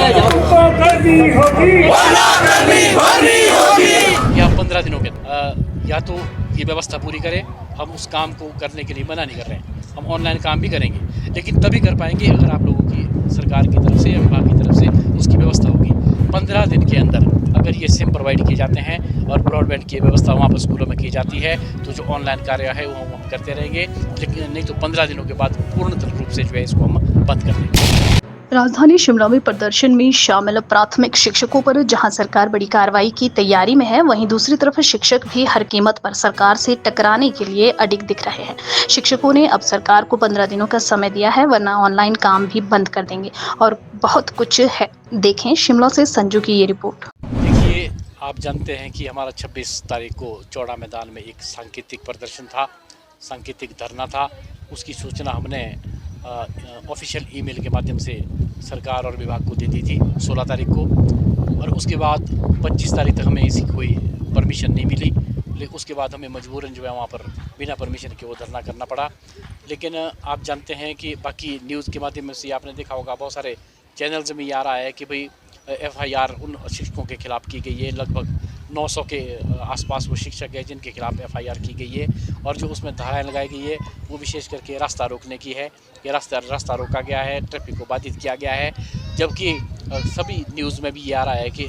या 15 दिनों के या तो ये व्यवस्था पूरी करें। हम उस काम को करने के लिए मना नहीं कर रहे हैं, हम ऑनलाइन काम भी करेंगे, लेकिन तभी कर पाएंगे अगर आप लोगों की सरकार की तरफ से या विभाग की तरफ से उसकी व्यवस्था होगी। 15 दिन के अंदर अगर ये सिम प्रोवाइड किए जाते हैं और ब्रॉडबैंड की व्यवस्था वहाँ पर स्कूलों में की जाती है तो जो ऑनलाइन कार्य है वो हम करते रहेंगे, लेकिन नहीं तो 15 दिनों के बाद पूर्ण रूप से जो है इसको हम बंद कर देंगे। राजधानी शिमला में प्रदर्शन में शामिल प्राथमिक शिक्षकों पर जहां सरकार बड़ी कार्रवाई की तैयारी में है, वहीं दूसरी तरफ शिक्षक भी हर कीमत पर सरकार से टकराने के लिए अडिग दिख रहे हैं। शिक्षकों ने अब सरकार को 15 दिनों का समय दिया है, वरना ऑनलाइन काम भी बंद कर देंगे और बहुत कुछ है। देखें शिमला से संजू की ये रिपोर्ट। देखिए, आप जानते हैं कि हमारा 26 तारीख को चौड़ा मैदान में एक सांकेतिक प्रदर्शन था, सांकेतिक धरना था। उसकी सूचना हमने ऑफिशियल ईमेल के माध्यम से सरकार और विभाग को दे दी थी 16 तारीख को, और उसके बाद 25 तारीख तक हमें इसकी कोई परमिशन नहीं मिली। लेकिन उसके बाद हमें मजबूरन जो है वहाँ पर बिना परमिशन के वो धरना करना पड़ा। लेकिन आप जानते हैं कि बाकी न्यूज़ के माध्यम से आपने देखा होगा, बहुत सारे चैनल्स में ये आ रहा है कि भाई FIR उन शिक्षकों के खिलाफ़ की गई है। लगभग 900 के आसपास वो शिक्षक है जिनके खिलाफ़ FIR की गई है, और जो उसमें धाराएं लगाई गई है वो विशेष करके रास्ता रोकने की है। ये रास्ता रोका गया है, ट्रैफिक को बाधित किया गया है। जबकि सभी न्यूज़ में भी ये आ रहा है कि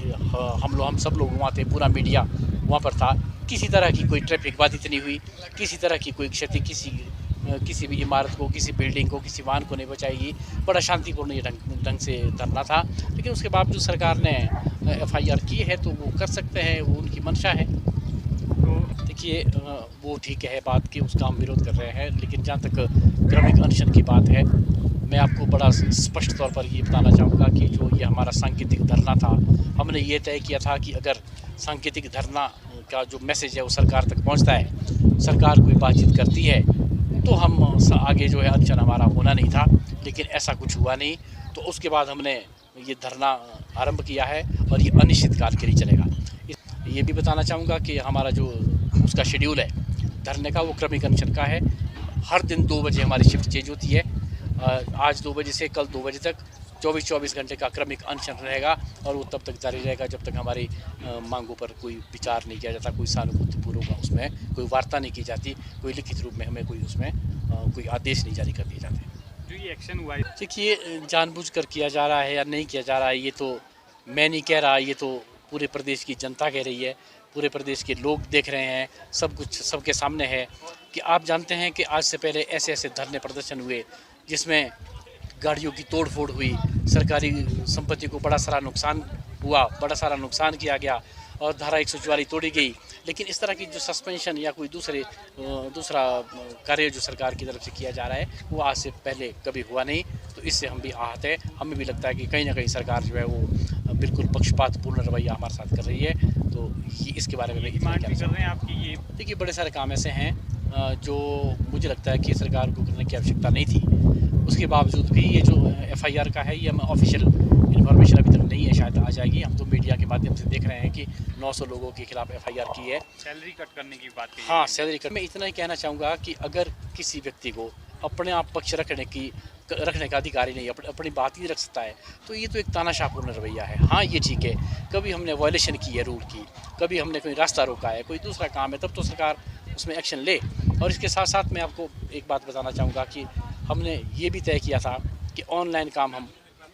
हम सब लोग वहाँ थे, पूरा मीडिया वहाँ पर था, किसी तरह की कोई ट्रैफिक बाधित नहीं हुई, किसी तरह की कोई क्षति किसी भी इमारत को, किसी बिल्डिंग को, किसी वाहन को नहीं बचाएगी। बड़ा शांतिपूर्ण ये ढंग से धरना था। लेकिन उसके बावजूद सरकार ने FIR की है तो वो कर सकते हैं, वो उनकी मंशा है। तो देखिए, वो ठीक है बात कि उसका हम विरोध कर रहे हैं, लेकिन जहाँ तक क्रमिक अनशन की बात है, मैं आपको बड़ा स्पष्ट तौर पर ये बताना चाहूँगा कि जो ये हमारा सांकेतिक धरना था, हमने ये तय किया था कि अगर सांकेतिक धरना का जो मैसेज है वो सरकार तक पहुँचता है, सरकार कोई बातचीत करती है, तो हम आगे जो है अनशन हमारा होना नहीं था। लेकिन ऐसा कुछ हुआ नहीं, तो उसके बाद हमने ये धरना आरंभ किया है और ये अनिश्चित काल के लिए चलेगा। ये भी बताना चाहूँगा कि हमारा जो उसका शेड्यूल है धरने का, वो क्रमिक अनशन का है। हर दिन 2 बजे हमारी शिफ्ट चेंज होती है। आज 2 बजे से कल 2 बजे तक 24 घंटे का क्रमिक अनशन रहेगा, और वो तब तक जारी रहेगा जब तक हमारी मांगों पर कोई विचार नहीं किया जाता, कोई सहानुभूतिपूर्वक उसमें कोई वार्ता नहीं की जाती, कोई लिखित रूप में हमें कोई उसमें कोई आदेश नहीं जारी कर दिए जाते। जो ये एक्शन हुआ है, देखिए, जानबूझकर किया जा रहा है या नहीं किया जा रहा है, ये तो मैं नहीं कह रहा, ये तो पूरे प्रदेश की जनता कह रही है, पूरे प्रदेश के लोग देख रहे हैं, सब कुछ सबके सामने है। कि आप जानते हैं कि आज से पहले ऐसे धरने प्रदर्शन हुए जिसमें गाड़ियों की तोड़ फोड़ हुई, सरकारी संपत्ति को बड़ा सारा नुकसान हुआ, बड़ा सारा नुकसान किया गया, और धारा 144 तोड़ी गई। लेकिन इस तरह की जो सस्पेंशन या कोई दूसरा कार्य जो सरकार की तरफ से किया जा रहा है, वो आज से पहले कभी हुआ नहीं। तो इससे हम भी आहत है। हमें भी लगता है कि कहीं ना कहीं सरकार जो है वो बिल्कुल पक्षपातपूर्ण रवैया हमारे साथ कर रही है। तो ये इसके बारे में डिमांड भी कर रहे हैं आपकी। ये देखिए, बड़े सारे काम ऐसे हैं जो मुझे लगता है कि सरकार को करने की आवश्यकता नहीं थी, उसके बावजूद भी ये जो FIR का है, ये हमें ऑफिशियल इन्फॉर्मेशन अभी तक नहीं है, शायद आ जाएगी। हम तो मीडिया के माध्यम से देख रहे हैं कि 900 लोगों के खिलाफ FIR की है। सैलरी कट करने की बात कही। हाँ, सैलरी कट। मैं इतना ही कहना चाहूँगा कि अगर किसी व्यक्ति को अपने आप पक्ष रखने का अधिकार ही नहीं, अपनी बात ही रख सकता है, तो ये तो एक तानाशाहपूर्ण रवैया है। हाँ, ये ठीक है, कभी हमने वायलेशन की है रूल की, कभी हमने कोई रास्ता रोका है, कोई दूसरा काम है, तब तो सरकार उसमें एक्शन ले। और इसके साथ साथ मैं आपको एक बात बताना चाहूँगा कि हमने ये भी तय किया था कि ऑनलाइन काम हम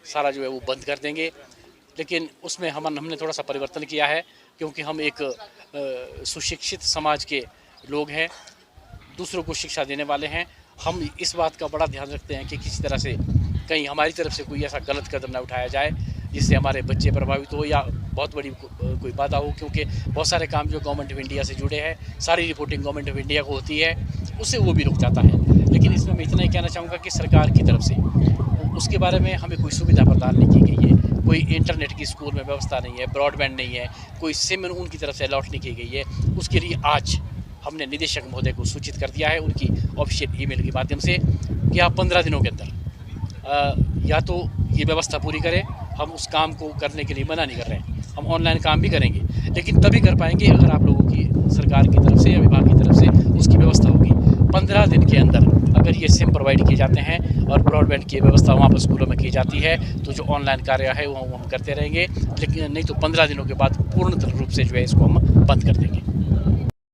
सारा जो है वो बंद कर देंगे। लेकिन उसमें हमने थोड़ा सा परिवर्तन किया है, क्योंकि हम एक सुशिक्षित समाज के लोग हैं, दूसरों को शिक्षा देने वाले हैं। हम इस बात का बड़ा ध्यान रखते हैं कि किसी तरह से कहीं हमारी तरफ से कोई ऐसा गलत कदम ना उठाया जाए जिससे हमारे बच्चे प्रभावित हो या बहुत बड़ी कोई बाधा हो। क्योंकि बहुत सारे काम जो गवर्नमेंट ऑफ इंडिया से जुड़े हैं, सारी रिपोर्टिंग गवर्नमेंट ऑफ इंडिया को होती है, उससे वो भी रुक जाता है। लेकिन इसमें मैं इतना ही कहना चाहूँगा कि सरकार की तरफ से उसके बारे में हमें कोई सुविधा प्रदान नहीं की गई है। कोई इंटरनेट की स्कूल में व्यवस्था नहीं है, ब्रॉडबैंड नहीं है, कोई सिम उनकी तरफ से अलॉट नहीं की गई है। उसके लिए आज हमने निदेशक महोदय को सूचित कर दिया है उनकी ऑफिशियल ईमेल के माध्यम से कि आप 15 दिनों के अंदर या तो ये व्यवस्था पूरी करें। हम उस काम को करने के लिए मना नहीं कर रहे हैं, हम ऑनलाइन काम भी करेंगे, लेकिन तभी कर पाएंगे अगर आप लोगों की सरकार की तरफ से या विभाग की तरफ से उसकी व्यवस्था होगी। 15 दिन के अंदर अगर ये सिम प्रोवाइड किए जाते हैं और ब्रॉडबैंड की व्यवस्था वहाँ पर स्कूलों में की जाती है तो जो ऑनलाइन कार्य है वो हम करते रहेंगे, लेकिन नहीं तो 15 दिनों के बाद पूर्ण रूप से जो है इसको हम बंद कर देंगे।